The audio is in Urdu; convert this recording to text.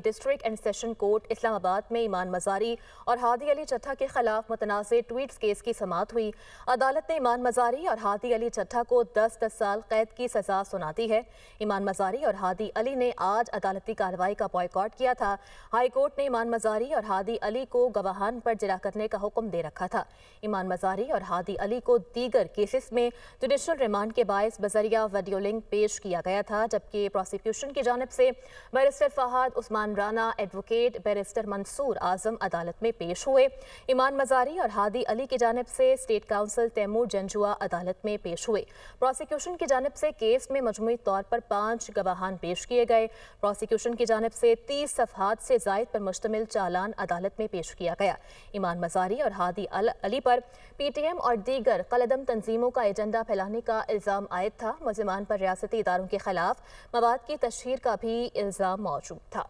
ڈسٹرکٹ اینڈ سیشن کورٹ اسلام آباد میں ایمان مزاری اور ہادی علی چٹھا کے خلاف متنازع ٹویٹس کیس کی سماعت ہوئی۔ عدالت نے ایمان مزاری اور ہادی علی چٹھا کو 10 سال قید کی سزا سنا دی ہے۔ ایمان مزاری اور ہادی علی نے آج عدالتی کارروائی کا بائیکاٹ کیا تھا۔ ہائی کورٹ نے ایمان مزاری اور ہادی علی کو گواہان پر جرح کرنے کا حکم دے رکھا تھا۔ ایمان مزاری اور ہادی علی کو دیگر کیسز میں جوڈیشل ریمانڈ کے باعث بذریعہ ویڈیو لنک پیش کیا گیا تھا، جبکہ پروسیکیوشن کی جانب سے بیرسٹر فہد عثمان رانا، ایڈوکیٹ بیرسٹر منصور اعظم عدالت میں پیش ہوئے۔ ایمان مزاری اور ہادی علی کی جانب سے اسٹیٹ کونسل تیمور جنجوعہ عدالت میں پیش ہوئے۔ پروسیکیوشن کی جانب سے کیس میں مجموعی طور پر 5 گواہان پیش کیے گئے۔ پروسیکیوشن کی جانب سے 30 صفحات سے زائد پر مشتمل چالان عدالت میں پیش کیا گیا۔ ایمان مزاری اور ہادی علی پر پی ٹی ایم اور دیگر کالعدم تنظیموں کا ایجنڈا پھیلانے کا الزام عائد تھا۔ ملزمان پر ریاستی اداروں کے خلاف مواد کی تشہیر کا بھی الزام موجود تھا۔